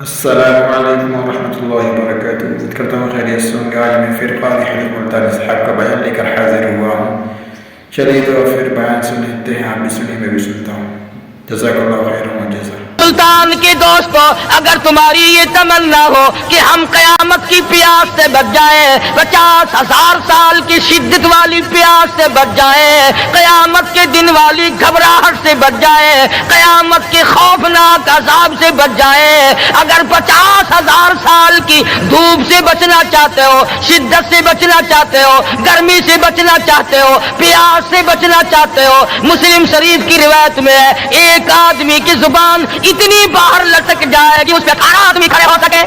السلام علیکم ورحمۃ اللہ وبرکاتہ۔ امید کرتا ہوں خیریت سے ہوں گے۔ آج میں فرقان حدیث ملتان اسحاق کا بیان لے کر حاضر ہوا ہوں۔ چلیے تو پھر بیان سنتے ہیں، آپ بھی سنیے، میں بھی سنتا ہوں۔ جزاک اللہ خیر و جزا۔ سلطان کے دوستو، اگر تمہاری یہ تمنا ہو کہ ہم قیامت کی پیاس سے بچ جائیں، 50,000 سال کی شدت والی پیاس سے بچ جائیں، قیامت کے دن والی گھبراہٹ سے بچ جائیں، قیامت کے خوفناک عذاب سے بچ جائیں، اگر 50,000 سال کی دھوپ سے بچنا چاہتے ہو، شدت سے بچنا چاہتے ہو، گرمی سے بچنا چاہتے ہو، پیاس سے بچنا چاہتے ہو، مسلم شریف کی روایت میں ہے ایک آدمی کی زبان اتنی باہر لٹک جائے گی اس پہ کھڑا آدمی کھڑے ہو سکے۔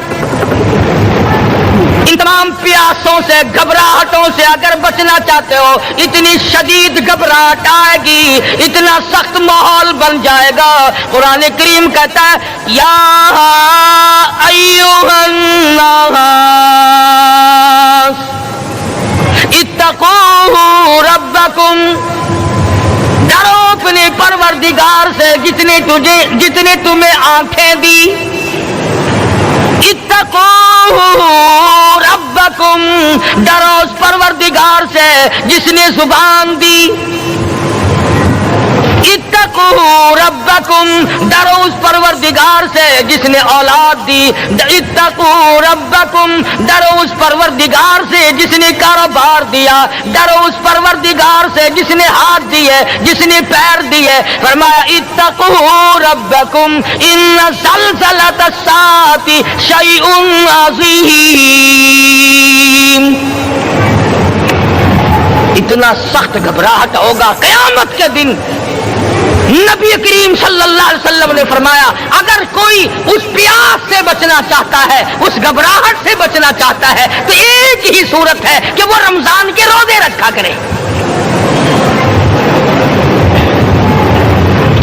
ان تمام پیاسوں سے، گھبراہٹوں سے اگر بچنا چاہتے ہو، اتنی شدید گھبراہٹ آئے گی، اتنا سخت ماحول بن جائے گا۔ قرآن کریم کہتا ہے یا ایھا الناس اتقوا ربکم، ڈرو اپنے پروردگار سے جتنے تمہیں آنکھیں دی۔ اتقوا ربکم، ڈرو اس پروردگار سے جس نے زبان دی۔ اتقوا ربکم، ڈرو اس پروردگار سے جس نے اولاد دی۔ اتقوا ربکم، ڈرو اس پروردگار سے جس نے کاروبار دیا۔ ڈرو اس پروردگار سے جس نے ہاتھ دیے، جس نے پیر دیے۔ فرمایا اتقوا ربکم ان زلزلۃ الساعۃ شیء عظیم، اتنا سخت گھبراہٹ ہوگا قیامت کے دن۔ نبی کریم صلی اللہ علیہ وسلم نے فرمایا اگر کوئی اس پیاس سے بچنا چاہتا ہے، اس گھبراہٹ سے بچنا چاہتا ہے، تو ایک ہی صورت ہے کہ وہ رمضان کے روزے رکھا کرے۔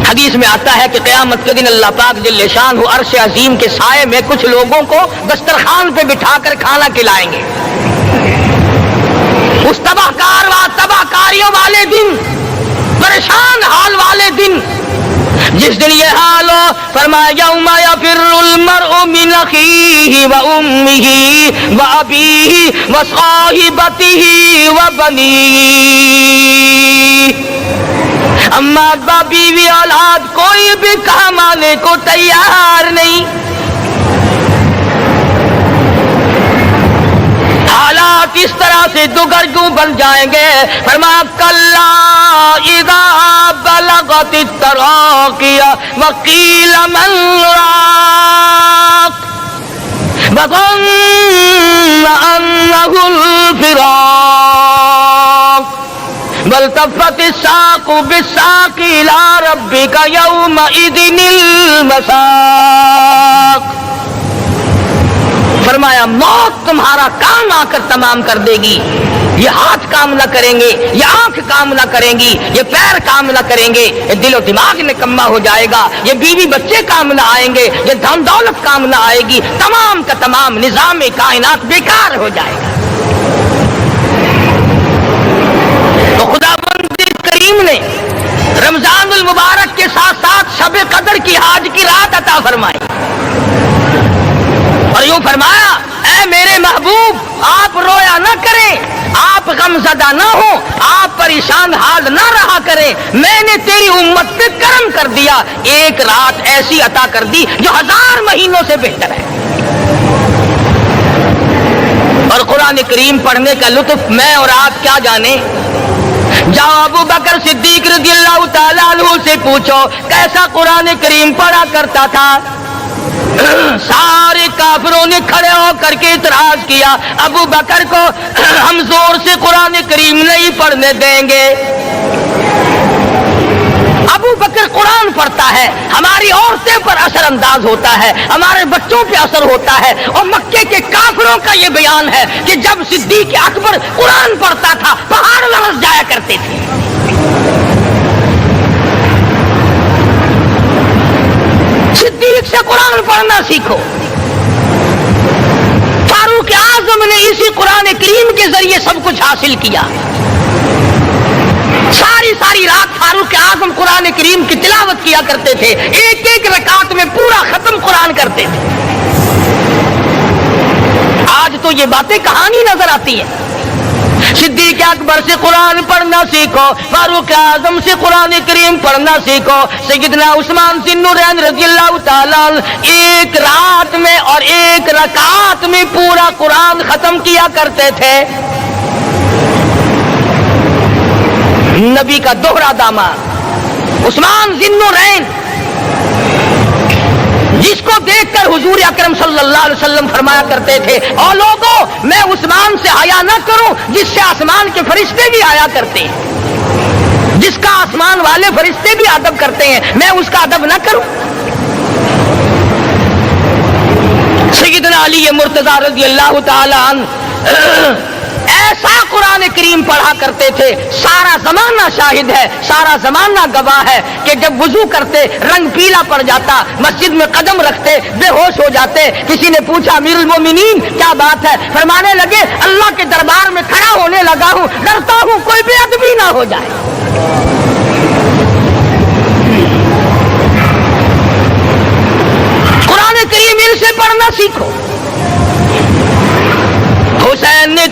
حدیث میں آتا ہے کہ قیامت کے دن اللہ پاک جل شان عرش عظیم کے سائے میں کچھ لوگوں کو دسترخوان پہ بٹھا کر کھانا کھلائیں گے۔ اس تباہ کاریوں والے دن، پریشان حال والے دن، جس دن یہ حال ہو، فرمایا یوم یفر المرء من اخیہ و امہ و ابیہ و صاحبتہ و بنیہ، اما بیوی اولاد کوئی بھی کام آنے کو تیار نہیں۔ حالات اس طرح سے دگرگوں بن جائیں گے۔ فرمایا کلا اذا بلغت التراقی وقیل من راق وظن انہ الفراق والتفت الساق بالساق الى ربک یومئذ المساق۔ فرمایا موت تمہارا کام آ کر تمام کر دے گی۔ یہ ہاتھ کام نہ کریں گے، یہ آنکھ کام نہ کریں گی، یہ پیر کام نہ کریں گے، یہ دل و دماغ نکما ہو جائے گا، یہ بیوی بچے کام نہ آئیں گے، یہ دھن دولت کام نہ آئے گی، تمام کا تمام نظام کائنات بیکار ہو جائے گا۔ تو خداوند کریم نے رمضان المبارک کے ساتھ ساتھ شب قدر کی حاج کی رات عطا فرمائی اور یوں فرمایا اے میرے محبوب آپ رویا نہ کریں، آپ غم زدہ نہ ہو، آپ پریشان حال نہ رہا کریں، میں نے تیری امت پہ کرم کر دیا، ایک رات ایسی عطا کر دی جو 1000 مہینوں سے بہتر ہے۔ اور قرآن کریم پڑھنے کا لطف میں اور آپ کیا جانے۔ جاؤ ابو بکر صدیق رضی اللہ تعالیٰ عنہ سے پوچھو کیسا قرآن کریم پڑھا کرتا تھا۔ سارے کافروں نے کھڑے ہو کر کے اعتراض کیا ابو بکر کو ہم زور سے قرآن کریم نہیں پڑھنے دیں گے۔ ابو بکر قرآن پڑھتا ہے، ہماری عورتیں پر اثر انداز ہوتا ہے، ہمارے بچوں پہ اثر ہوتا ہے، اور مکے کے کافروں کا یہ بیان ہے کہ جب صدیق اکبر قرآن پڑھتا تھا پہاڑ لرز جایا کرتے تھے۔ صدیق سے قرآن پڑھنا سیکھو۔ فاروق اعظم نے اسی قرآن کریم کے ذریعے سب کچھ حاصل کیا۔ ساری رات فاروق اعظم قرآن کریم کی تلاوت کیا کرتے تھے، ایک ایک رکعت میں پورا ختم قرآن کرتے تھے۔ تو یہ باتیں کہانی نظر آتی ہیں۔ صدیق اکبر سے قرآن پڑھنا سیکھو، فاروق اعظم سے قرآن کریم پڑھنا سیکھو، سیدنا عثمان ذی النورین رضی اللہ تعالیٰ ایک رات میں اور ایک رکعت میں پورا قرآن ختم کیا کرتے تھے۔ نبی کا دوہرا داماد عثمان ذی النورین، جس کو دیکھ کر حضور اکرم صلی اللہ علیہ وسلم فرمایا کرتے تھے، اور لوگوں میں عثمان سے حیا نہ کروں جس سے آسمان کے فرشتے بھی حیا کرتے ہیں، جس کا آسمان والے فرشتے بھی ادب کرتے ہیں، میں اس کا ادب نہ کروں۔ سیدنا علی مرتضی رضی اللہ تعالی عنہ ایسا قرآن کریم پڑھا کرتے تھے، سارا زمانہ شاہد ہے، سارا زمانہ گواہ ہے کہ جب وضو کرتے رنگ پیلا پڑ جاتا، مسجد میں قدم رکھتے بے ہوش ہو جاتے۔ کسی نے پوچھا امیر المومنین کیا بات ہے؟ فرمانے لگے اللہ کے دربار میں کھڑا ہونے لگا ہوں، ڈرتا ہوں کوئی بے ادبی نہ ہو جائے۔ قرآن کریم ان سے پڑھنا سیکھو۔ حسین نے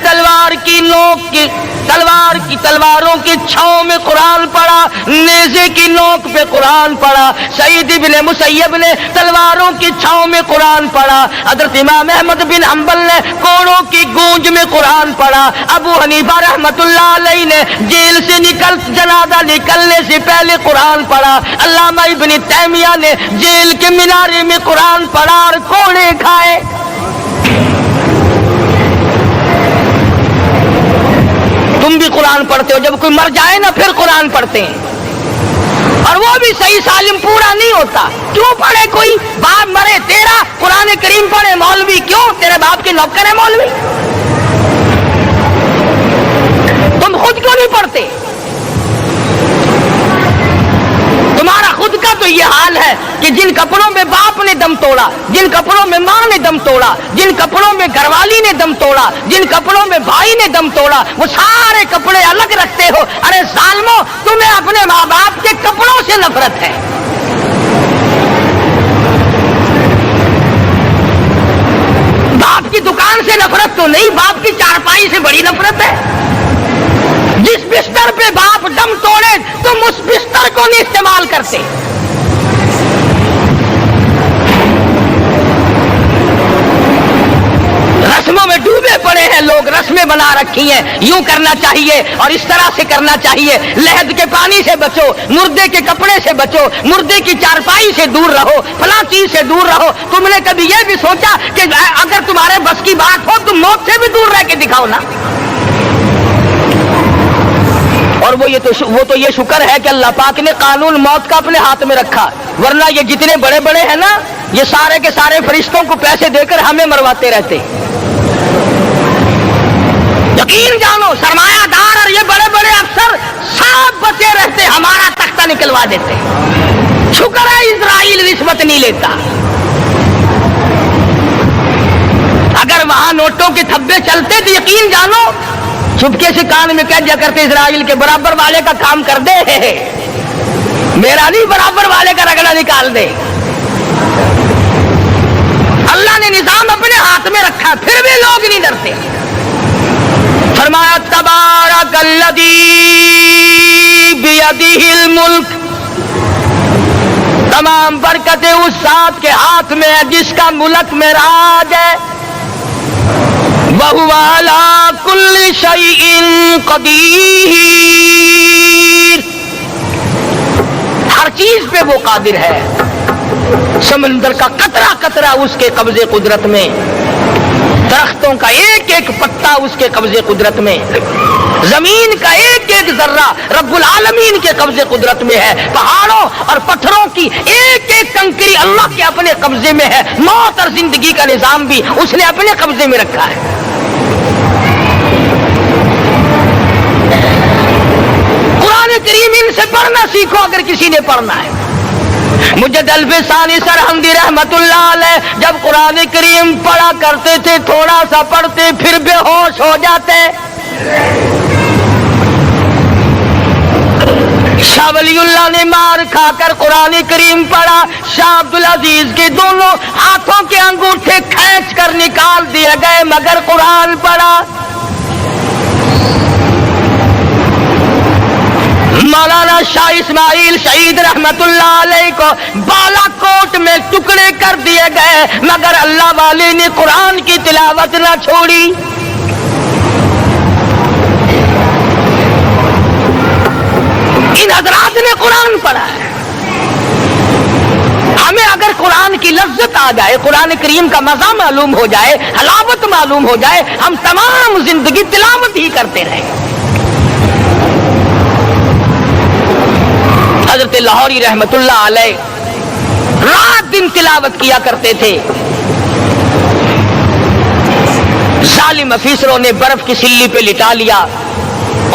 تلواروں کی چھاؤں میں قرآن پڑھا، نیزے کی نوک پہ قرآن پڑھا۔ سعید بن مسیب نے تلواروں کی چھاؤں میں قرآن پڑھا۔ حضرت امام احمد بن حنبل نے کوڑوں کی گونج میں قرآن پڑھا۔ ابو حنیفہ رحمۃ اللہ علیہ نے جیل سے جنازہ نکلنے سے پہلے قرآن پڑھا۔ علامہ ابن تیمیہ نے جیل کے مینارے میں قرآن پڑھا اور کوڑے کھائے۔ تم بھی قرآن پڑھتے ہو، جب کوئی مر جائے نا پھر قرآن پڑھتے ہیں، اور وہ بھی صحیح سالم پورا نہیں ہوتا۔ کیوں پڑھے؟ کوئی باپ مرے تیرا قرآن کریم پڑھے مولوی، کیوں؟ تیرے باپ کے نوکر ہے مولوی؟ تم خود کیوں نہیں پڑھتے؟ تمہارا خود کا تو یہ حال ہے کہ جن کپڑوں میں باپ نے دم توڑا، جن کپڑوں میں ماں نے دم توڑا، جن کپڑوں میں گھر والی نے دم توڑا، جن کپڑوں میں بھائی نے دم توڑا، وہ سارے کپڑے الگ رکھتے ہو۔ ارے ظالمو، تمہیں اپنے ماں باپ کے کپڑوں سے نفرت ہے۔ باپ کی دکان سے نفرت تو نہیں، باپ کی چارپائی سے بڑی نفرت ہے۔ جس بستر پہ باپ دم توڑے تم اس بستر کو نہیں استعمال کرتے۔ رسموں میں ڈوبے پڑے ہیں لوگ، رسمیں بنا رکھی ہیں، یوں کرنا چاہیے اور اس طرح سے کرنا چاہیے۔ لہد کے پانی سے بچو، مردے کے کپڑے سے بچو، مردے کی چارپائی سے دور رہو، فلاں چیز سے دور رہو۔ تم نے کبھی یہ بھی سوچا کہ اگر تمہارے بس کی بات ہو تم موت سے بھی دور رہ کے دکھاؤ نا؟ اور وہ تو یہ شکر ہے کہ اللہ پاک نے قانون موت کا اپنے ہاتھ میں رکھا، ورنہ یہ جتنے بڑے بڑے ہیں نا، یہ سارے کے سارے فرشتوں کو پیسے دے کر ہمیں مرواتے رہتے۔ یقین جانو، سرمایہ دار اور یہ بڑے بڑے افسر سب بچے رہتے، ہمارا تختہ نکلوا دیتے۔ شکر ہے اسرائیل رشوت نہیں لیتا۔ اگر وہاں نوٹوں کے تھبے چلتے تو یقین جانو چپکے سے کان میں کہہ دیا کرتے اسرائیل کے برابر والے کا کام کر دے، میرا نہیں، برابر والے کا رگڑا نکال دے۔ اللہ نے نظام اپنے ہاتھ میں رکھا، پھر بھی لوگ نہیں ڈرتے۔ فرمایا تبارک الذی بیدہ الملک، تمام برکتیں اس ذات کے ہاتھ میں ہے جس کا ملک میں راج ہے۔ وَهُوَ عَلَىٰ كُلِّ شَيْءٍ قَدِيرٌ، ہر چیز پہ وہ قادر ہے۔ سمندر کا قطرہ قطرہ اس کے قبضے قدرت میں، درختوں کا ایک ایک پتا اس کے قبضے قدرت میں، زمین کا ایک ایک ذرہ رب العالمین کے قبضے قدرت میں ہے، پہاڑوں اور پتھروں کی ایک ایک کنکری اللہ کے اپنے قبضے میں ہے، موت اور زندگی کا نظام بھی اس نے اپنے قبضے میں رکھا ہے۔ قرآن کریم ان سے پڑھنا سیکھو اگر کسی نے پڑھنا ہے۔ مجد الفسانی سرہندی رحمت اللہ علیہ جب قرآن کریم پڑھا کرتے تھے، تھوڑا سا پڑھتے پھر بے ہوش ہو جاتے۔ شاہ ولی اللہ نے مار کھا کر قرآن کریم پڑھا، شاہ عبدالعزیز کے دونوں ہاتھوں کے انگوٹھے کھینچ کھینچ کر نکال دیے گئے مگر قرآن پڑھا۔ مولانا شاہ اسماعیل شہید رحمت اللہ علیہ کو بالا کوٹ میں ٹکڑے کر دیے گئے مگر اللہ والے نے قرآن کی تلاوت نہ چھوڑی۔ ان حضرات نے قرآن پڑھا ہے۔ ہمیں اگر قرآن کی لذت آ جائے، قرآن کریم کا مزہ معلوم ہو جائے، حلاوت معلوم ہو جائے، ہم تمام زندگی تلاوت ہی کرتے رہیں۔ حضرت لاہوری رحمت اللہ علیہ رات دن تلاوت کیا کرتے تھے۔ ظالم افیسروں نے برف کی سلی پہ لٹا لیا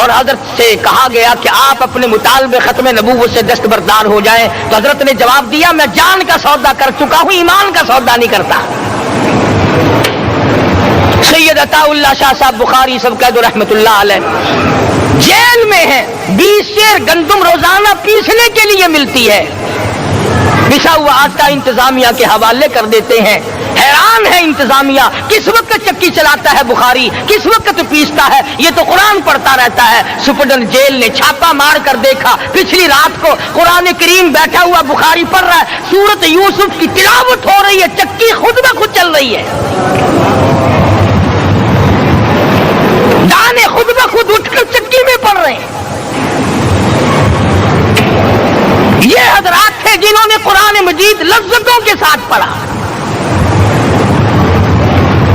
اور حضرت سے کہا گیا کہ آپ اپنے مطالبے ختم نبوت سے دستبردار ہو جائیں، تو حضرت نے جواب دیا میں جان کا سودا کر چکا ہوں، ایمان کا سودا نہیں کرتا۔ سید عطا اللہ شاہ صاحب بخاری سب قید رحمت اللہ علیہ جیل میں ہیں، 20 سیر گندم روزانہ پیسنے کے لیے ملتی ہے، پسا ہوا آٹا انتظامیہ کے حوالے کر دیتے ہیں۔ حیران ہے انتظامیہ، کس وقت چکی چلاتا ہے بخاری، کس وقت پیستا ہے، یہ تو قرآن پڑھتا رہتا ہے۔ سپرڈنٹ جیل نے چھاپا مار کر دیکھا، پچھلی رات کو قرآن کریم بیٹھا ہوا بخاری پڑھ رہا ہے، سورت یوسف کی تلاوت ہو رہی ہے، چکی خود بخود چل رہی ہے، دانے خود بخود اٹھ کر چکی میں پڑھ رہے ہیں۔ یہ حضرات تھے جنہوں نے قرآن مجید لذتوں کے ساتھ پڑھا۔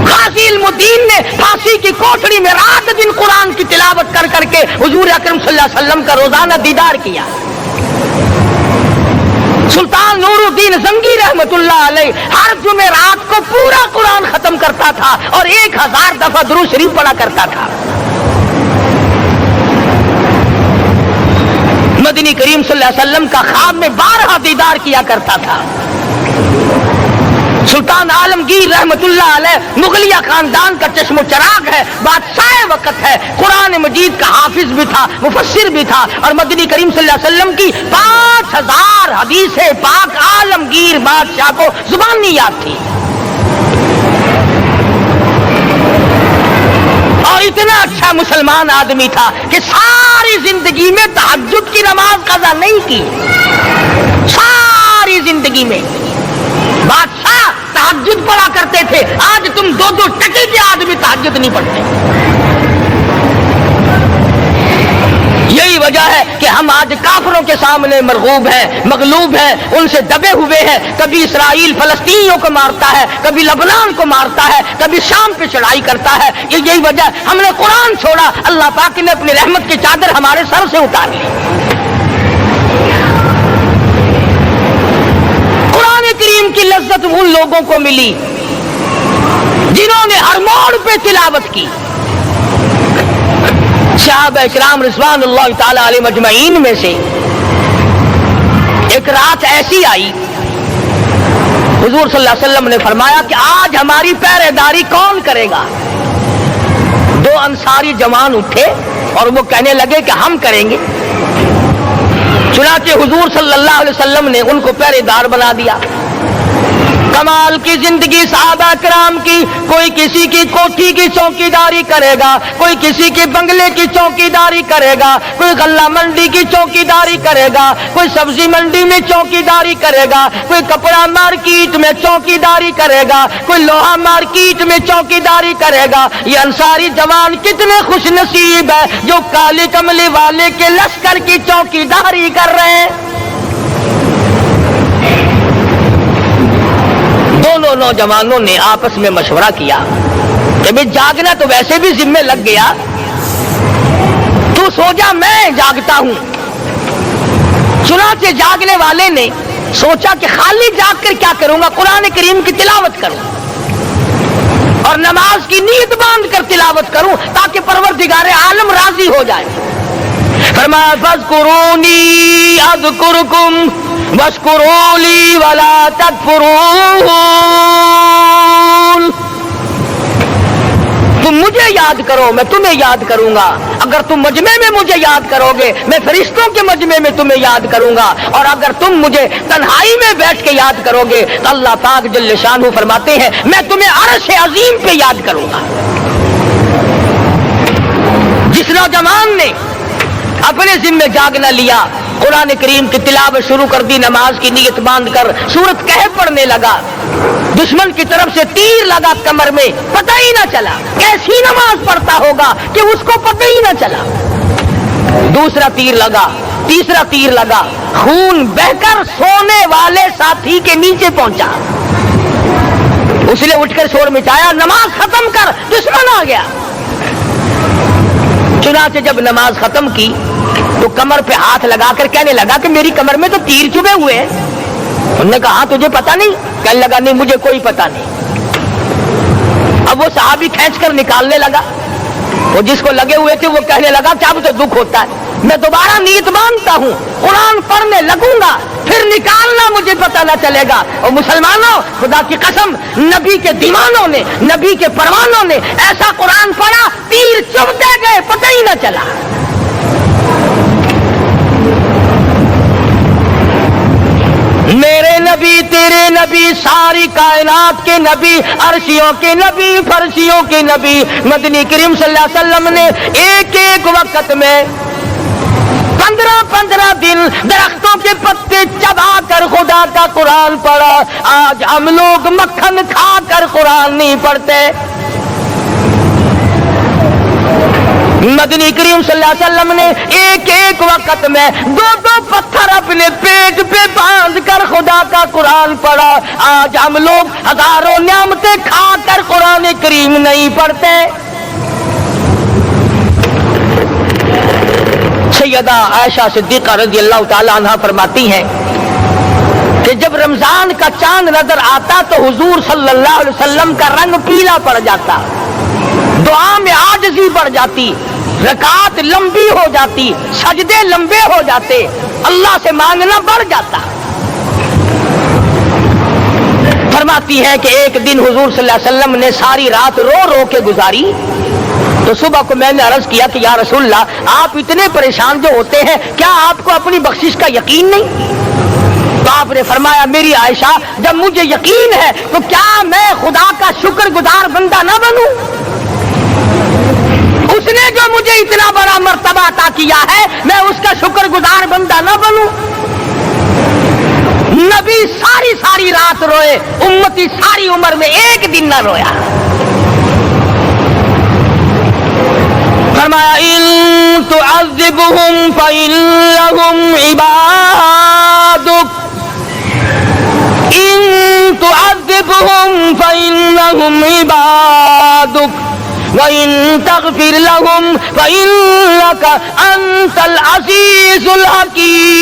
غازی علم الدین نے پھانسی کی کوٹڑی میں رات دن قرآن کی تلاوت کر کر کے حضور اکرم صلی اللہ علیہ وسلم کا روزانہ دیدار کیا۔ سلطان نور الدین زنگی رحمت اللہ علیہ ہر جمعرات کو پورا قرآن ختم کرتا تھا اور 1000 دفعہ درود شریف پڑھا کرتا تھا۔ مدنی کریم صلی اللہ علیہ وسلم کا خواب میں 12 دیدار کیا کرتا تھا۔ سلطان عالمگیر رحمت اللہ علیہ مغلیہ خاندان کا چشم و چراغ ہے، بادشاہ وقت ہے، قرآن مجید کا حافظ بھی تھا، مفسر بھی تھا، اور مدنی کریم صلی اللہ علیہ وسلم کی 5000 حدیث پاک عالمگیر بادشاہ کو زبانی یاد تھی۔ اور اتنا اچھا مسلمان آدمی تھا کہ ساری زندگی میں تہجد کی نماز قضا نہیں کی، ساری زندگی میں۔ بادشاہ تہجد پڑھا کرتے تھے، آج تم 2 ٹکے کے آدمی تہجد نہیں پڑھتے۔ یہی وجہ ہے کہ ہم آج کافروں کے سامنے مرغوب ہیں، مغلوب ہیں، ان سے دبے ہوئے ہیں۔ کبھی اسرائیل فلسطینیوں کو مارتا ہے، کبھی لبنان کو مارتا ہے، کبھی شام پہ چڑھائی کرتا ہے۔ یہی وجہ ہم نے قرآن چھوڑا، اللہ پاک نے اپنی رحمت کی چادر ہمارے سر سے اتار لی۔ قرآن کریم کی لذت ان لوگوں کو ملی جنہوں نے ہر موڑ پہ تلاوت کی۔ صحابہ اکرام رضوان اللہ تعالی علیہ مجمعین میں سے ایک رات ایسی آئی، حضور صلی اللہ علیہ وسلم نے فرمایا کہ آج ہماری پہرے داری کون کرے گا؟ 2 انصاری جوان اٹھے اور وہ کہنے لگے کہ ہم کریں گے۔ چنانچہ حضور صلی اللہ علیہ وسلم نے ان کو پہرے دار بنا دیا۔ کمال کی زندگی صحابہ کرام کی، کوئی کسی کی کوٹھی کی چوکیداری کرے گا، کوئی کسی کے بنگلے کی چوکیداری کرے گا، کوئی غلہ منڈی کی چوکیداری کرے گا، کوئی سبزی منڈی میں چوکیداری کرے گا، کوئی کپڑا مارکیٹ میں چوکیداری کرے گا، کوئی لوہا مارکیٹ میں چوکیداری کرے گا۔ یہ انصاری جوان کتنے خوش نصیب ہے جو کالے کملے والے کے لشکر کی چوکیداری کر رہے ہیں۔ دونوں نوجوانوں نے آپس میں مشورہ کیا کہ بھئی جاگنا تو ویسے بھی ذمہ لگ گیا، تو سو جا میں جاگتا ہوں۔ چنانچہ جاگنے والے نے سوچا کہ خالی جاگ کر کیا کروں گا، قرآن کریم کی تلاوت کروں اور نماز کی نیت باندھ کر تلاوت کروں تاکہ پروردگار عالم راضی ہو جائے۔ فرمایا فاذکرونی اذکرکم واشکروا لی ولا تکفرون، تم مجھے یاد کرو میں تمہیں یاد کروں گا، اگر تم مجمع میں مجھے یاد کرو گے میں فرشتوں کے مجمع میں تمہیں یاد کروں گا، اور اگر تم مجھے تنہائی میں بیٹھ کے یاد کرو گے تو اللہ پاک جل شانہ فرماتے ہیں میں تمہیں عرش عظیم پہ یاد کروں گا۔ جس نوجوان نے اپنے ذمہ جاگنا لیا، قرآن کریم کی تلاوت شروع کر دی، نماز کی نیت باندھ کر سورۃ کہف پڑھنے لگا، دشمن کی طرف سے تیر لگا کمر میں، پتہ ہی نہ چلا کیسی نماز پڑھتا ہوگا کہ اس کو پتہ ہی نہ چلا۔ دوسرا تیر لگا، تیسرا تیر لگا، خون بہ کر سونے والے ساتھی کے نیچے پہنچا، اس نے اٹھ کر شور مچایا نماز ختم کر دشمن آ گیا۔ چنانچہ جب نماز ختم کی تو کمر پہ ہاتھ لگا کر کہنے لگا کہ میری کمر میں تو تیر چبھے ہوئے ہیں۔ انہوں نے کہا تجھے پتا نہیں؟ کہنے لگا نہیں مجھے کوئی پتا نہیں۔ اب وہ صحابی کھینچ کر نکالنے لگا، وہ جس کو لگے ہوئے تھے وہ کہنے لگا کیا مجھے دکھ ہوتا ہے، میں دوبارہ نیت باندھتا ہوں، قرآن پڑھنے لگوں گا، پھر نکالنا مجھے پتہ نہ چلے گا۔ اور مسلمانوں خدا کی قسم نبی کے دیوانوں نے، نبی کے پروانوں نے ایسا قرآن پڑھا تیر چبھتے گئے پتہ ہی نہ چلا۔ میرے نبی تیرے نبی ساری کائنات کے نبی، عرشیوں کے نبی، فرشیوں کے نبی مدنی کریم صلی اللہ علیہ وسلم نے ایک ایک وقت میں 15 دن درختوں کے پتے چبا کر خدا کا قرآن پڑھا۔ آج ہم لوگ مکھن کھا کر قرآن نہیں پڑھتے۔ مدنی کریم صلی اللہ علیہ وسلم نے ایک ایک وقت میں 2 پتھر اپنے پیٹ پہ باندھ کر خدا کا قرآن پڑھا۔ آج ہم لوگ ہزاروں نعمتیں کھا کر قرآن کریم نہیں پڑھتے۔ سیدہ عائشہ صدیقہ رضی اللہ تعالی عنہا فرماتی ہیں کہ جب رمضان کا چاند نظر آتا تو حضور صلی اللہ علیہ وسلم کا رنگ پیلا پڑ جاتا، دعا میں عاجزی بڑھ جاتی، رکعات لمبی ہو جاتی، سجدے لمبے ہو جاتے، اللہ سے مانگنا بڑھ جاتا۔ فرماتی ہے کہ ایک دن حضور صلی اللہ علیہ وسلم نے ساری رات رو رو کے گزاری، تو صبح کو میں نے عرض کیا کہ یا رسول اللہ آپ اتنے پریشان جو ہوتے ہیں کیا آپ کو اپنی بخشش کا یقین نہیں؟ تو آپ نے فرمایا میری عائشہ جب مجھے یقین ہے تو کیا میں خدا کا شکر گزار بندہ نہ بنوں؟ اس نے جو مجھے اتنا بڑا مرتبہ عطا کیا ہے میں اس کا شکر گزار بندہ نہ بنوں؟ نبی ساری رات روئے، امتی ساری عمر میں ایک دن نہ رویا۔ فرمایا ان تعذبهم فإنهم عبادك، ان تعذبهم فإنهم عبادك وَإِن تَغْفِرْ لَهُمْ فَإِنَّكَ أَنْتَ الْعَزِيزُ الْحَكِيمُ۔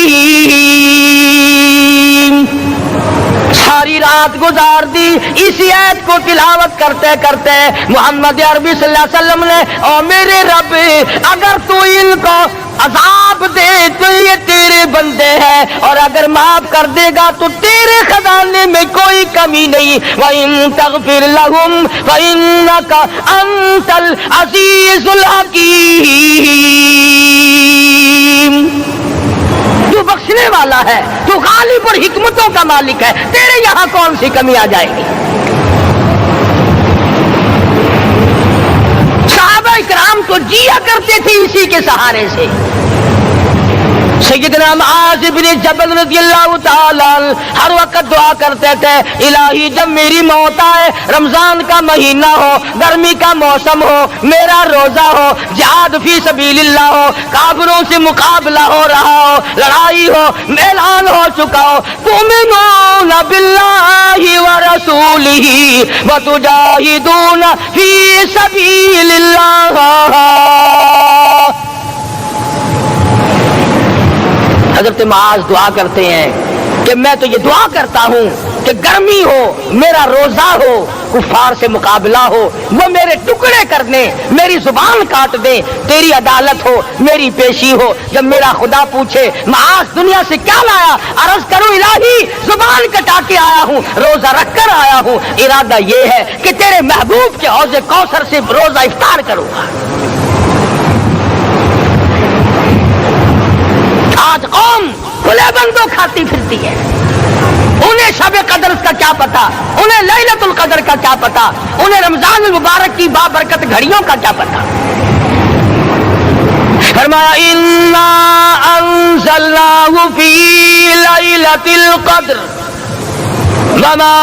ساری رات گزار دی اسی آیت کو تلاوت کرتے کرتے محمد عربی صلی اللہ علیہ وسلم نے او میرے رب اگر تو ان کو عذاب دے تو یہ تیرے بندے ہیں، اور اگر معاف کر دے گا تو تیرے خزانے میں کوئی کمی نہیں۔ وَإِن تَغْفِرْ لَهُمْ فَإِنَّكَ أَنْتَ الْعَزِيزُ الْحَكِيمُ۔ تو بخشنے والا ہے، تو غالب اور حکمتوں کا مالک ہے، تیرے یہاں کون سی کمی آ جائے گی؟ صحابہ کرام تو جیا کرتے تھے اسی کے سہارے سے۔ سیدنا معاذ بن جبل رضی اللہ تعالیٰ ہر وقت دعا کرتے تھے الہی جب میری موت آئے، رمضان کا مہینہ ہو، گرمی کا موسم ہو، میرا روزہ ہو، جہاد فی سبیل اللہ ہو، کافروں سے مقابلہ ہو رہا ہو، لڑائی ہو، اعلان ہو چکا ہو، تؤمنون باللہ ورسولہ وتجاہدون فی سبیل اللہ۔ حضرت معاذ دعا کرتے ہیں کہ میں تو یہ دعا کرتا ہوں کہ گرمی ہو، میرا روزہ ہو، کفار سے مقابلہ ہو، وہ میرے ٹکڑے کر دیں، میری زبان کاٹ دیں، تیری عدالت ہو، میری پیشی ہو۔ جب میرا خدا پوچھے معاذ دنیا سے کیا لایا، عرض کروں الہی زبان کٹا کے آیا ہوں، روزہ رکھ کر آیا ہوں، ارادہ یہ ہے کہ تیرے محبوب کے حوض کوثر سے روزہ افطار کروں گا۔ آج قوم کھلے بندوں کھاتی پھرتی ہے. انہیں شب قدر کا کیا پتا, انہیں لیلۃ القدر کا کیا پتا, انہیں رمضان المبارک کی بابرکت گھڑیوں کا کیا پتا. فرمایا انا انزلناہ فی لیلۃ القدر وما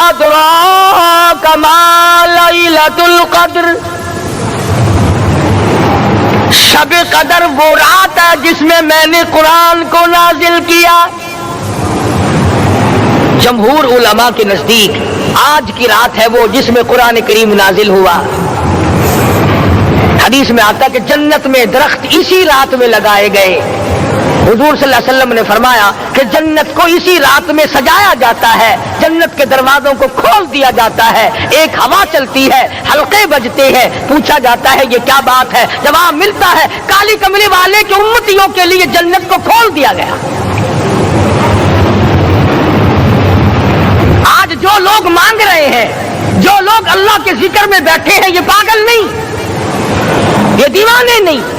ادراک ما لیلۃ القدر. شب قدر وہ رات ہے جس میں نے قرآن کو نازل کیا. جمہور علماء کے نزدیک آج کی رات ہے وہ جس میں قرآن کریم نازل ہوا. حدیث میں آتا کہ جنت میں درخت اسی رات میں لگائے گئے. حضور صلی اللہ علیہ وسلم نے فرمایا کہ جنت کو اسی رات میں سجایا جاتا ہے, جنت کے دروازوں کو کھول دیا جاتا ہے, ایک ہوا چلتی ہے, حلقے بجتے ہیں, پوچھا جاتا ہے یہ کیا بات ہے, جواب ملتا ہے کالی کملی والے کے امتیوں کے لیے جنت کو کھول دیا گیا. آج جو لوگ مانگ رہے ہیں, جو لوگ اللہ کے ذکر میں بیٹھے ہیں, یہ پاگل نہیں, یہ دیوانے نہیں.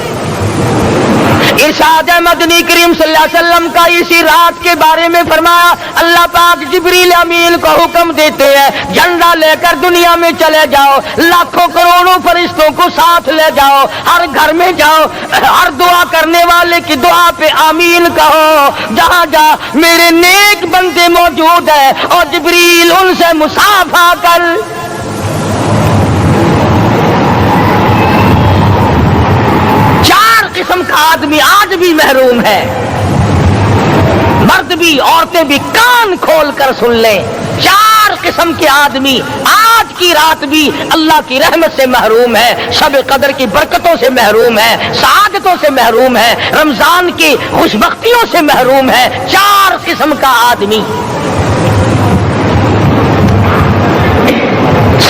ارشاد مدنی کریم صلی اللہ علیہ وسلم کا اسی رات کے بارے میں فرمایا, اللہ پاک جبریل امین کو حکم دیتے ہیں جھنڈا لے کر دنیا میں چلے جاؤ, لاکھوں کروڑوں فرشتوں کو ساتھ لے جاؤ, ہر گھر میں جاؤ, ہر دعا کرنے والے کی دعا پہ آمین کہو, جہاں جہاں میرے نیک بندے موجود ہیں اور جبریل ان سے مصافحہ کر. قسم کا آدمی آج بھی محروم ہے, مرد بھی عورتیں بھی کان کھول کر سن لیں. 4 قسم کے آدمی آج کی رات بھی اللہ کی رحمت سے محروم ہے, شب قدر کی برکتوں سے محروم ہے, سعادتوں سے محروم ہے, رمضان کی خوشبختیوں سے محروم ہے. 4 قسم کا آدمی.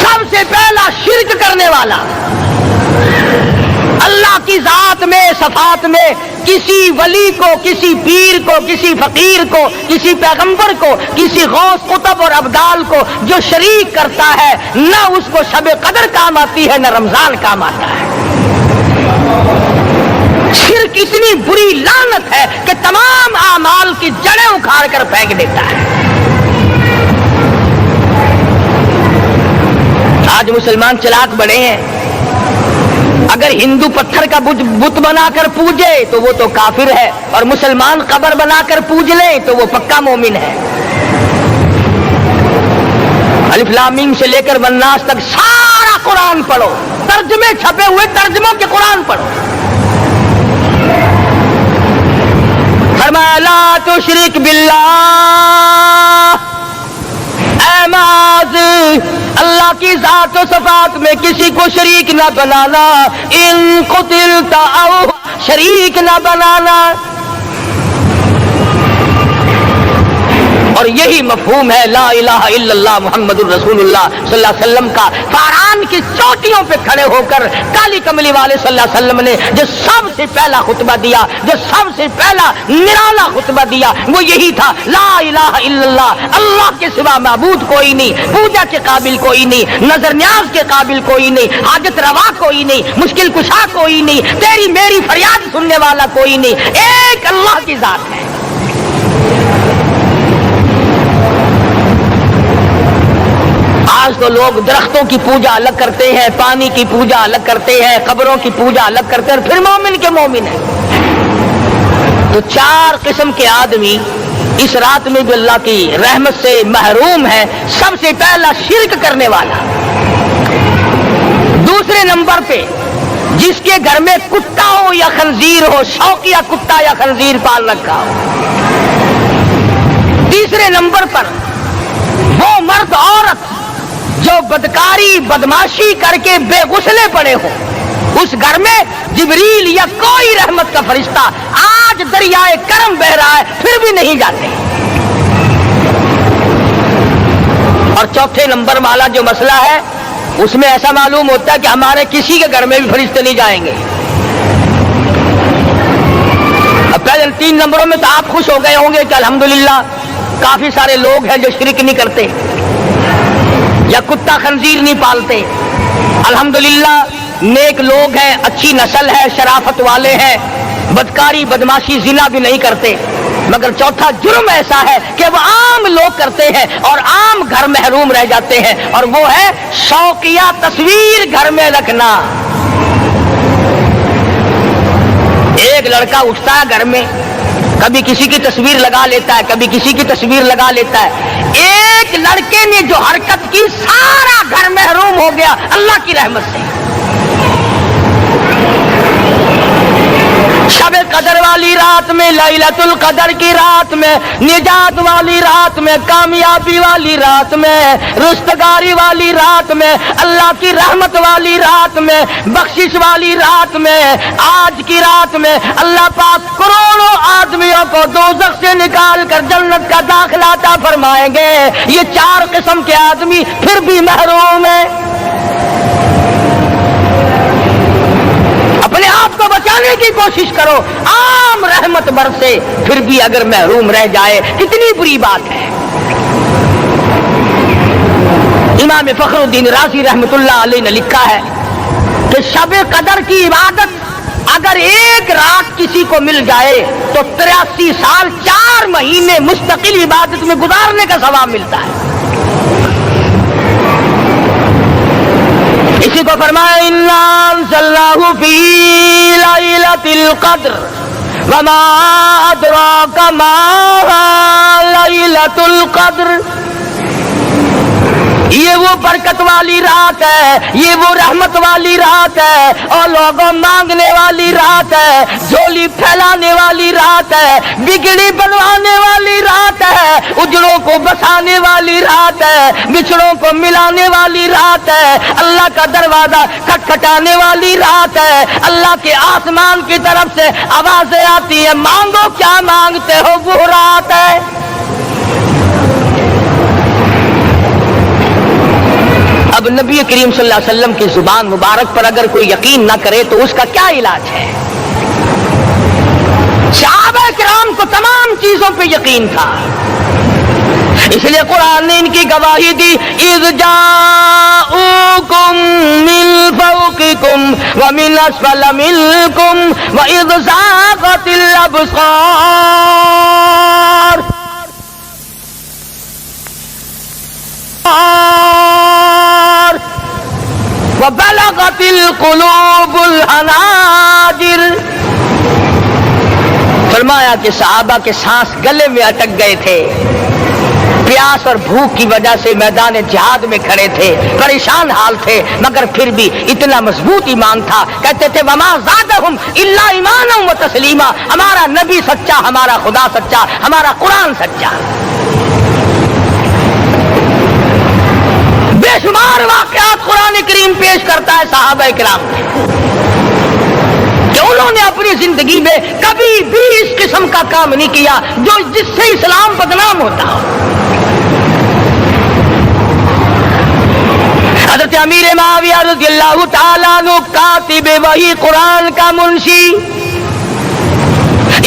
سب سے پہلا شرک کرنے والا, اللہ کی ذات میں صفات میں کسی ولی کو, کسی پیر کو, کسی فقیر کو, کسی پیغمبر کو, کسی غوث قطب اور ابدال کو جو شریک کرتا ہے, نہ اس کو شب قدر کام آتی ہے, نہ رمضان کام آتا ہے. شرک اتنی بری لعنت ہے کہ تمام اعمال کی جڑیں اکھاڑ کر پھینک دیتا ہے. آج مسلمان چلاک بڑے ہیں, اگر ہندو پتھر کا بت بنا کر پوجے تو وہ تو کافر ہے, اور مسلمان قبر بنا کر پوج لیں تو وہ پکا مومن ہے. الف لام میم سے لے کر والناس تک سارا قرآن پڑھو, ترجمے چھپے ہوئے ترجموں کے قرآن پڑھو. فرمایا لا تشرک باللہ, اے معاذ اللہ کی ذات و صفات میں کسی کو شریک نہ بنانا, ان قتلت او شریک نہ بنانا. اور یہی مفہوم ہے لا الہ الا اللہ محمد الرسول اللہ صلی اللہ علیہ وسلم کا. فاران کی چوٹیوں پہ کھڑے ہو کر کالی کملی والے صلی اللہ علیہ وسلم نے جو سب سے پہلا خطبہ دیا, جو سب سے پہلا نرالا خطبہ دیا, وہ یہی تھا لا الہ الا اللہ, اللہ کے سوا معبود کوئی نہیں, پوجا کے قابل کوئی نہیں, نظر نیاز کے قابل کوئی نہیں, حاجت روا کوئی نہیں, مشکل کشا کوئی نہیں, تیری میری فریاد سننے والا کوئی نہیں, ایک اللہ کی ذات ہے. آج تو لوگ درختوں کی پوجا الگ کرتے ہیں, پانی کی پوجا الگ کرتے ہیں, قبروں کی پوجا الگ کرتے ہیں, اور پھر مومن کے مومن ہیں. تو 4 قسم کے آدمی اس رات میں جو اللہ کی رحمت سے محروم ہے. سب سے پہلا شرک کرنے والا. دوسرے نمبر پہ جس کے گھر میں کتا ہو یا خنزیر ہو, شوقیہ کتا یا خنزیر پال رکھا ہو. تیسرے نمبر پر وہ مرد عورت جو بدکاری بدماشی کر کے بے غسلے پڑے ہو, اس گھر میں جبریل یا کوئی رحمت کا فرشتہ آج دریائے کرم بہ رہا ہے پھر بھی نہیں جاتے. اور چوتھے نمبر والا جو مسئلہ ہے اس میں ایسا معلوم ہوتا ہے کہ ہمارے کسی کے گھر میں بھی فرشتے نہیں جائیں گے. اب پہلے 3 نمبروں میں تو آپ خوش ہو گئے ہوں گے کہ الحمدللہ کافی سارے لوگ ہیں جو شرک نہیں کرتے یا کتا خنزیر نہیں پالتے. الحمدللہ نیک لوگ ہیں, اچھی نسل ہے, شرافت والے ہیں, بدکاری بدماشی زنا بھی نہیں کرتے، مگر چوتھا جرم ایسا ہے کہ وہ عام لوگ کرتے ہیں اور عام گھر محروم رہ جاتے ہیں، اور وہ ہے شوقیہ تصویر گھر میں رکھنا۔ ایک لڑکا اٹھتا ہے گھر میں، کبھی کسی کی تصویر لگا لیتا ہے، کبھی کسی کی تصویر لگا لیتا ہے۔ ایک لڑکے نے جو حرکت کی سارا گھر محروم ہو گیا اللہ کی رحمت سے۔ شب قدر والی رات میں، لیلۃ القدر کی رات میں، نجات والی رات میں، کامیابی والی رات میں، رستگاری والی رات میں، اللہ کی رحمت والی رات میں، بخشش والی رات میں، آج کی رات میں اللہ پاک کروڑوں آدمیوں کو دوزخ سے نکال کر جنت کا داخلہ عطا فرمائیں گے۔ یہ چار قسم کے آدمی پھر بھی محروم ہیں۔ اپنے آپ کو بچانے کی کوشش کرو، عام رحمت برسے پھر بھی اگر محروم رہ جائے کتنی بری بات ہے۔ امام فخر الدین رازی رحمت اللہ علیہ نے لکھا ہے کہ شب قدر کی عبادت اگر ایک رات کسی کو مل جائے تو 83 سال 4 مہینے مستقل عبادت میں گزارنے کا ثواب ملتا ہے۔ اسی کو فرمایا اِنَّا أَنزَلْنَاهُ فِي لَيْلَةِ الْقَدْرِ وَمَا أَدْرَاكَ مَا لَيْلَةُ الْقَدْرِ۔ یہ وہ برکت والی رات ہے، یہ وہ رحمت والی رات ہے، اور لوگوں مانگنے والی رات ہے، جھولی پھیلانے والی رات ہے، بگڑی بنوانے والی رات ہے، اجڑوں کو بسانے والی رات ہے، بچھڑوں کو ملانے والی رات ہے، اللہ کا دروازہ کھٹکھٹانے والی رات ہے، اللہ کے آسمان کی طرف سے آوازیں آتی ہیں مانگو کیا مانگتے ہو، وہ رات ہے۔ اب نبی کریم صلی اللہ علیہ وسلم کی زبان مبارک پر اگر کوئی یقین نہ کرے تو اس کا کیا علاج ہے؟ صحابہ کرام کو تمام چیزوں پہ یقین تھا، اس لیے قرآن نے ان کی گواہی دی اذ جاءوکم من فوقکم ومن اسفل منکم واذ زاغت الابصار وبلغت القلوب الحناجر۔ فرمایا کہ صحابہ کے سانس گلے میں اٹک گئے تھے، پیاس اور بھوک کی وجہ سے میدان جہاد میں کھڑے تھے، پریشان حال تھے، مگر پھر بھی اتنا مضبوط ایمان تھا، کہتے تھے وما زادہم الا ایمانا و تسلیما، ہمارا نبی سچا، ہمارا خدا سچا، ہمارا قرآن سچا۔ بے شمار واقعات قرآن کریم پیش کرتا ہے صحابہ کرام کہ انہوں نے اپنی زندگی میں کبھی بھی اس قسم کا کام نہیں کیا جس سے اسلام بدنام ہوتا ہو۔ حضرت امیر معاویہ رضی اللہ تعالیٰ عنہ کاتب وحی قرآن کا منشی،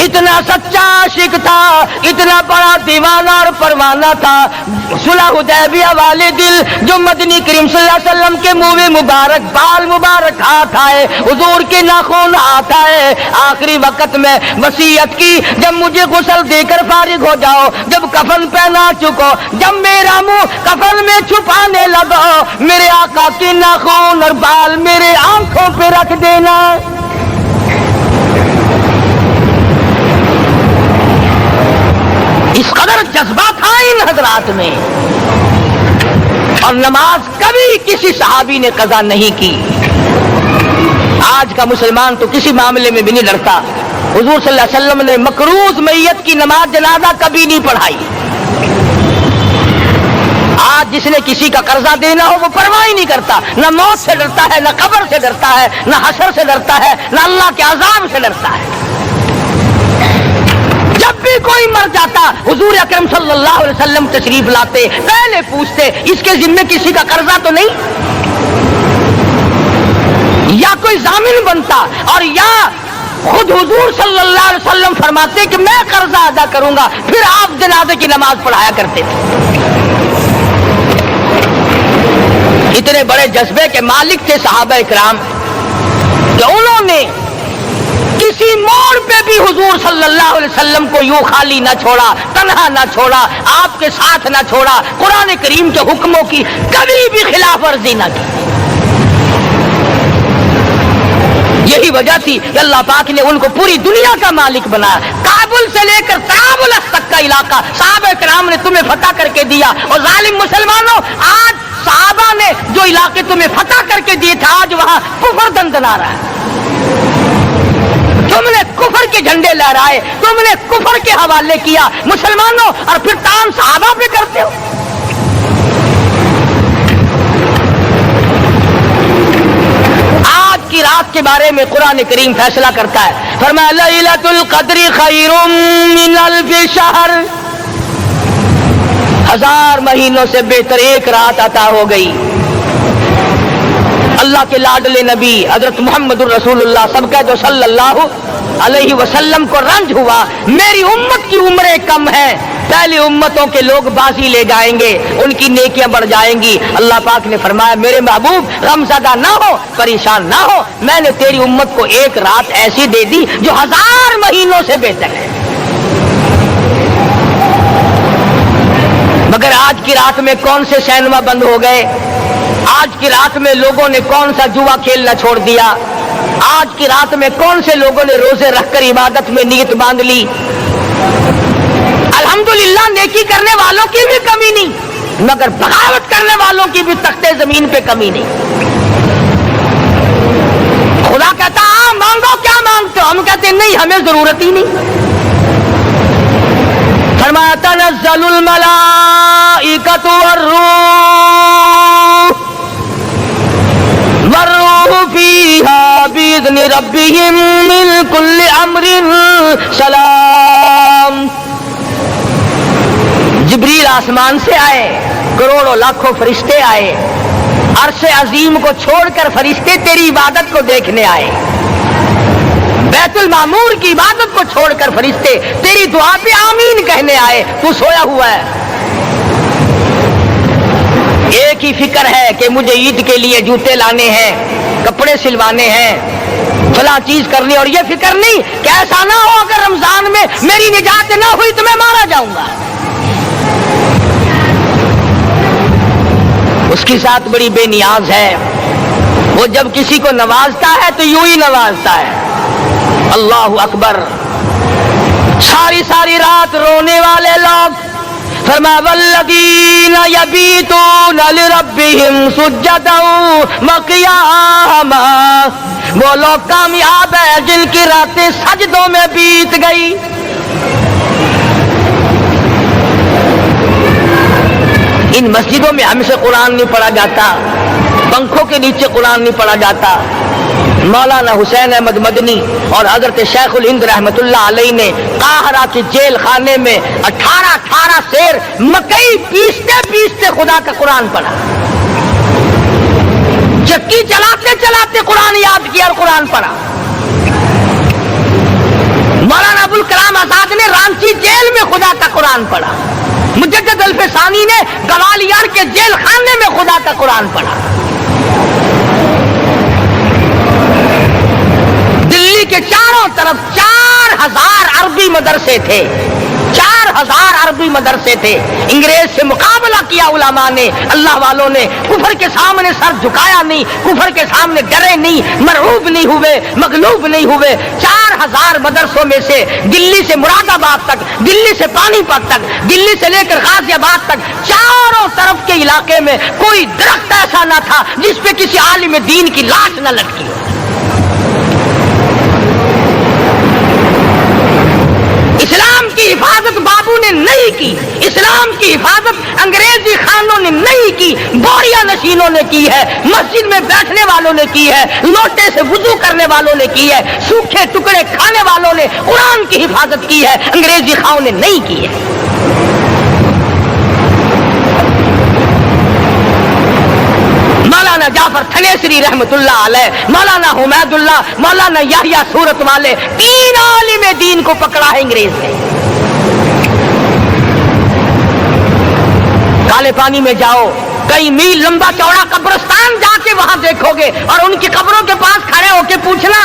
اتنا سچا عاشق تھا، اتنا بڑا دیوانہ اور پروانہ تھا، صلح حدیبیہ والے دل جو مدنی کریم صلی اللہ علیہ وسلم کے منہ مبارک بال مبارک ہاتھ آئے، حضور کے ناخن ہاتھ آئے، آخری وقت میں وصیت کی جب مجھے غسل دے کر فارغ ہو جاؤ، جب کفن پہنا چکو، جب میرا منہ کفن میں چھپانے لگو، میرے آقا کے ناخن اور بال میرے آنکھوں پہ رکھ دینا۔ اس قدر جذبہ تھا ان حضرات میں، اور نماز کبھی کسی صحابی نے قضا نہیں کی۔ آج کا مسلمان تو کسی معاملے میں بھی نہیں ڈرتا، حضور صلی اللہ علیہ وسلم نے مقروض میت کی نماز جنازہ کبھی نہیں پڑھائی۔ آج جس نے کسی کا قرضہ دینا ہو وہ پرواہ ہی نہیں کرتا، نہ موت سے ڈرتا ہے، نہ قبر سے ڈرتا ہے، نہ حشر سے ڈرتا ہے، نہ اللہ کے عذاب سے ڈرتا ہے۔ جب بھی کوئی مر جاتا حضور اکرم صلی اللہ علیہ وسلم تشریف لاتے، پہلے پوچھتے اس کے ذمے کسی کا قرضہ تو نہیں، یا کوئی ضامن بنتا، اور یا خود حضور صلی اللہ علیہ وسلم فرماتے کہ میں قرضہ ادا کروں گا، پھر آپ جنازے کی نماز پڑھایا کرتے تھے۔ اتنے بڑے جذبے کے مالک تھے صحابہ کرام کہ انہوں نے کسی موڑ پہ بھی حضور صلی اللہ علیہ وسلم کو یوں خالی نہ چھوڑا، تنہا نہ چھوڑا، آپ کے ساتھ نہ چھوڑا، قرآن کریم کے حکموں کی کبھی بھی خلاف ورزی نہ کی۔ یہی وجہ تھی کہ اللہ پاک نے ان کو پوری دنیا کا مالک بنایا، کابل سے لے کر طرابلس تک کا علاقہ صحابہ کرام نے تمہیں فتح کر کے دیا۔ اور ظالم مسلمانوں، آج صحابہ نے جو علاقے تمہیں فتح کر کے دیے تھے، آج وہاں کفر دندنا رہا ہے۔ تم نے کفر کے جھنڈے لہرائے، تم نے کفر کے حوالے کیا مسلمانوں، اور پھر تان صحابہ پہ کرتے ہو۔ آج کی رات کے بارے میں قرآن کریم فیصلہ کرتا ہے، فرمایا لیلۃ القدر خیر من الف شہر، 1000 مہینوں سے بہتر ایک رات عطا ہو گئی۔ اللہ کے لاڈلے نبی حضرت محمد الرسول اللہ سب کہہ دو صلی اللہ علیہ وسلم کو رنج ہوا، میری امت کی عمریں کم ہیں، پہلی امتوں کے لوگ بازی لے جائیں گے، ان کی نیکیاں بڑھ جائیں گی۔ اللہ پاک نے فرمایا میرے محبوب غمزدہ نہ ہو، پریشان نہ ہو، میں نے تیری امت کو ایک رات ایسی دے دی جو 1000 مہینوں سے بہتر ہے۔ مگر آج کی رات میں کون سے سینما بند ہو گئے، آج کی رات میں لوگوں نے کون سا جوا کھیلنا چھوڑ دیا، آج کی رات میں کون سے لوگوں نے روزے رکھ کر عبادت میں نیت باندھ لی۔ الحمدللہ نیکی کرنے والوں کی بھی کمی نہیں، مگر بغاوت کرنے والوں کی بھی تختے زمین پہ کمی نہیں۔ خدا کہتا ہاں مانگو، کیا مانگتے ہو؟ ہم کہتے نہیں، ہمیں ضرورت ہی نہیں۔ فرمایا تنزل الملائکۃ والروح فیہا بإذن ربہم من کل امر سلام۔ جبریل آسمان سے آئے، کروڑوں لاکھوں فرشتے آئے، عرش عظیم کو چھوڑ کر فرشتے تیری عبادت کو دیکھنے آئے، بیت المعمور کی عبادت کو چھوڑ کر فرشتے تیری دعا پہ آمین کہنے آئے، تو سویا ہوا ہے۔ ایک ہی فکر ہے کہ مجھے عید کے لیے جوتے لانے ہیں، کپڑے سلوانے ہیں، فلاں چیز کرنی، اور یہ فکر نہیں کہ ایسا نہ ہو اگر رمضان میں میری نجات نہ ہوئی تو میں مارا جاؤں گا۔ اس کی ذات بڑی بے نیاز ہے، وہ جب کسی کو نوازتا ہے تو یوں ہی نوازتا ہے۔ اللہ اکبر۔ ساری ساری رات رونے والے لوگ، فرمایا والذین یبیتون لربہم سجدا وقیاما، وہ لوگ کامیاب ہیں جن کی راتیں سجدوں میں بیت گئی۔ ان مسجدوں میں ہم سے قرآن نہیں پڑھا جاتا، پنکھوں کے نیچے قرآن نہیں پڑھا جاتا۔ مولانا حسین احمد مدنی اور حضرت شیخ الہند رحمت اللہ علیہ نے قاہرہ کے جیل خانے میں 18 سیر مکئی پیستے پیستے خدا کا قرآن پڑھا، چکی چلاتے چلاتے قرآن یاد کیا اور قرآن پڑھا۔ مولانا ابوالکلام آزاد نے رانچی جیل میں خدا کا قرآن پڑھا، مجدد الفسانی نے گوالیار کے جیل خانے میں خدا کا قرآن پڑھا۔ دلی کے چاروں طرف 4000 عربی مدرسے تھے، 4000 عربی مدرسے تھے۔ انگریز سے مقابلہ کیا علماء نے، اللہ والوں نے، کفر کے سامنے سر جھکایا نہیں، کفر کے سامنے ڈرے نہیں، مرعوب نہیں ہوئے، مغلوب نہیں ہوئے۔ 4000 مدرسوں میں سے دلی سے مراد آباد تک، دلی سے پانی پت تک، دلی سے لے کر غازی آباد تک، چاروں طرف کے علاقے میں کوئی درخت ایسا نہ تھا جس پہ کسی عالم دین کی لاش نہ لٹکی ہو۔ اسلام کی حفاظت بابو نے نہیں کی، اسلام کی حفاظت انگریزی خانوں نے نہیں کی، بوریا نشینوں نے کی ہے، مسجد میں بیٹھنے والوں نے کی ہے، لوٹے سے وضو کرنے والوں نے کی ہے، سوکھے ٹکڑے کھانے والوں نے قرآن کی حفاظت کی ہے، انگریزی خانوں نے نہیں کی ہے۔ مولانا جعفر تھنیسری رحمت اللہ علیہ، مولانا حمید اللہ، مولانا یحییٰ صورت والے، 3 عالم دین کو پکڑا ہے انگریز نے۔ کالے پانی میں جاؤ، کئی میل لمبا چوڑا قبرستان جا کے وہاں دیکھو گے، اور ان کی قبروں کے پاس کھڑے ہو کے پوچھنا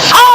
100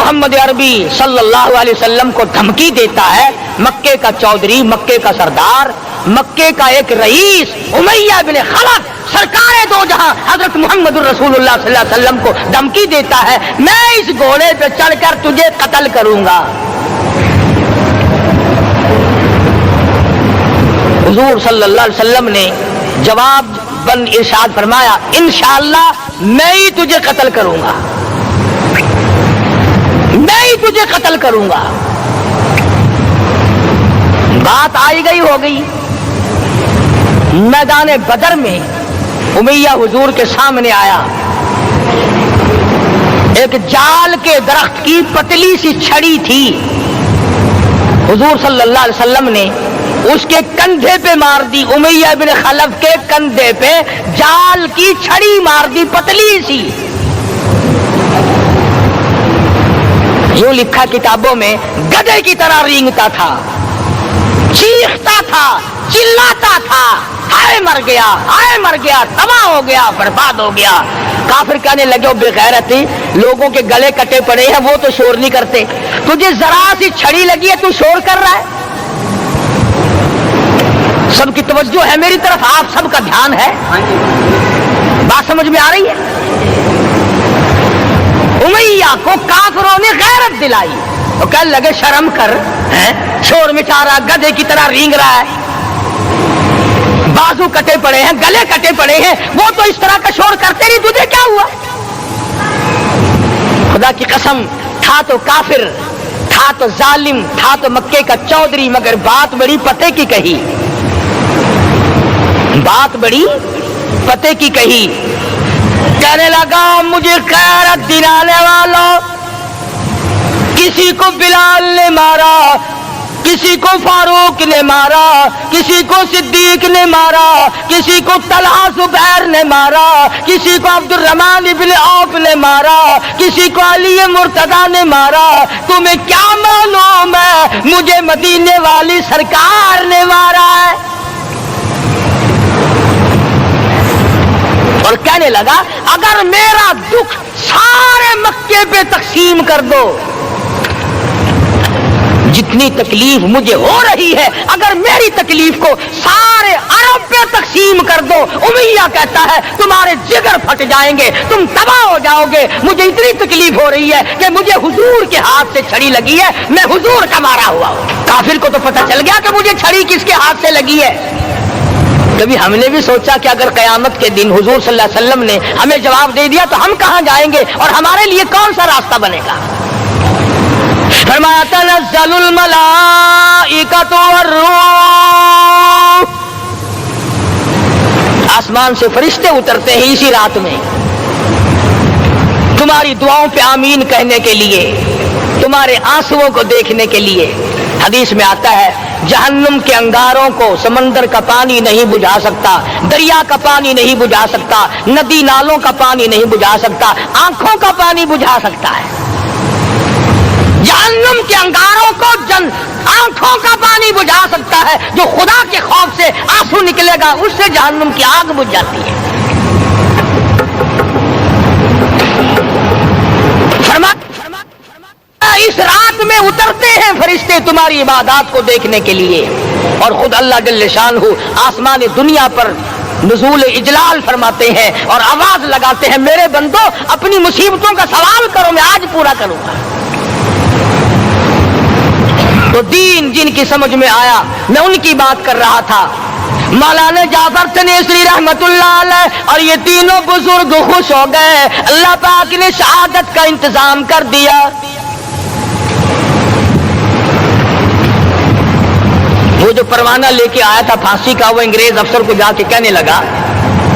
محمد عربی صلی اللہ علیہ وسلم کو دھمکی دیتا ہے، مکے کا چودھری، مکے کا سردار، مکے کا ایک رئیس امیہ بن خلف سرکار دو جہاں حضرت محمد الرسول اللہ صلی اللہ علیہ وسلم کو دھمکی دیتا ہے، میں اس گھوڑے پہ چڑھ کر تجھے قتل کروں گا۔ حضور صلی اللہ علیہ وسلم نے جواب بند ارشاد فرمایا، انشاءاللہ میں ہی تجھے قتل کروں گا، میں ہی تجھے قتل کروں گا۔ بات آئی گئی ہو گئی۔ میدان بدر میں امیہ حضور کے سامنے آیا، ایک جال کے درخت کی پتلی سی چھڑی تھی، حضور صلی اللہ علیہ وسلم نے اس کے کندھے پہ مار دی، امیہ بن خلف کے کندھے پہ جال کی چھڑی مار دی پتلی سی۔ یوں لکھا کتابوں میں، گدھے کی طرح رینگتا تھا، چیختا تھا، چلاتا تھا، ہائے مر گیا، ہائے مر گیا، تباہ ہو گیا، برباد ہو گیا۔ کافر کہنے لگے، وہ بے غیرتی، لوگوں کے گلے کٹے پڑے ہیں، وہ تو شور نہیں کرتے، تجھے ذرا سی چھڑی لگی ہے تو شور کر رہا ہے۔ سب کی توجہ ہے میری طرف، آپ سب کا دھیان ہے، بات سمجھ میں آ رہی ہے؟ امیہ کو کافروں نے غیرت دلائی، وہ کہنے لگے شرم کر، شور مچا رہا، گدھے کی طرح رینگ رہا ہے، بازو کٹے پڑے ہیں، گلے کٹے پڑے ہیں، وہ تو اس طرح کا شور کرتے نہیں، تجھے کیا ہوا؟ خدا کی قسم، تھا تو کافر، تھا تو ظالم، تھا تو مکے کا چودھری، مگر بات بڑی پتے کی کہی، بات بڑی پتے کی کہی۔ کہنے لگا، مجھے غیرت دلانے والوں، کسی کو بلال نے مارا، کسی کو فاروق نے مارا، کسی کو صدیق نے مارا، کسی کو طلحہ زبیر نے مارا، کسی کو عبد الرحمن ابن عوف نے مارا، کسی کو علی مرتضیٰ نے مارا، تمہیں کیا معلوم ہے مجھے مدینے والی سرکار نے مارا ہے؟ اور کہنے لگا، اگر میرا دکھ سارے مکے پہ تقسیم کر دو، جتنی تکلیف مجھے ہو رہی ہے، اگر میری تکلیف کو سارے عرب پہ تقسیم کر دو، امیہ کہتا ہے تمہارے جگر پھٹ جائیں گے، تم تباہ ہو جاؤ گے، مجھے اتنی تکلیف ہو رہی ہے کہ مجھے حضور کے ہاتھ سے چھڑی لگی ہے، میں حضور کا مارا ہوا ہوں۔ کافر کو تو پتہ چل گیا کہ مجھے چھڑی کس کے ہاتھ سے لگی ہے۔ کبھی ہم نے بھی سوچا کہ اگر قیامت کے دن حضور صلی اللہ علیہ وسلم نے ہمیں جواب دے دیا تو ہم کہاں جائیں گے اور ہمارے لیے کون سا راستہ بنے گا؟ فرمایا، تنزل الملائکۃ والروح، آسمان سے فرشتے اترتے ہیں اسی رات میں، تمہاری دعاؤں پہ آمین کہنے کے لیے، تمہارے آنسوؤں کو دیکھنے کے لیے۔ حدیث میں آتا ہے، جہنم کے انگاروں کو سمندر کا پانی نہیں بجھا سکتا، دریا کا پانی نہیں بجھا سکتا، ندی نالوں کا پانی نہیں بجھا سکتا، آنکھوں کا پانی بجھا سکتا ہے۔ جہنم کے انگاروں کو آنکھوں کا پانی بجھا سکتا ہے، جو خدا کے خوف سے آنسو نکلے گا اس سے جہنم کی آگ بجھ جاتی ہے۔ اس رات میں اترتے ہیں فرشتے تمہاری عبادات کو دیکھنے کے لیے، اور خود اللہ جل شانہ آسمان دنیا پر نزول اجلال فرماتے ہیں اور آواز لگاتے ہیں، میرے بندو اپنی مصیبتوں کا سوال کرو، میں آج پورا کروں گا۔ تو دین جن کی سمجھ میں آیا، میں ان کی بات کر رہا تھا، مولانا جعفر تنیسری رحمت اللہ علیہ اور یہ تینوں بزرگ خوش ہو گئے، اللہ پاک نے شہادت کا انتظام کر دیا۔ وہ جو پروانہ لے کے آیا تھا پھانسی کا، وہ انگریز افسر کو جا کے کہنے لگا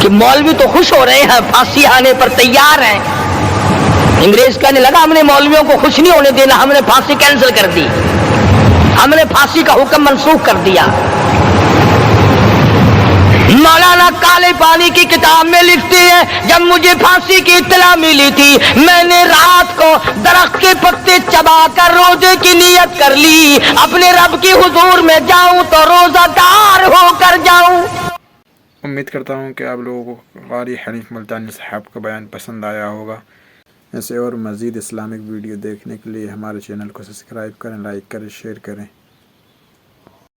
کہ مولوی تو خوش ہو رہے ہیں، پھانسی آنے پر تیار ہیں۔ انگریز کہنے لگا، ہم نے مولویوں کو خوش نہیں ہونے دینا، ہم نے پھانسی کینسل کر دی، ہم نے پھانسی کا حکم منسوخ کر دیا۔ مولانا کالے پانی کی کتاب میں لکھتے ہیں، جب مجھے پھانسی کی اطلاع ملی تھی، میں نے رات کو درخت کے پتے چبا کر روزے کی نیت کر لی، اپنے رب کی حضور میں جاؤں تو روزہ دار ہو کر جاؤں۔ امید کرتا ہوں کہ آپ لوگوں کو قاری حنیف ملتانی صاحب کا بیان پسند آیا ہوگا۔ ایسے اور مزید اسلامک ویڈیو دیکھنے کے لیے ہمارے چینل کو سبسکرائب کریں، لائک کریں، شیئر کریں۔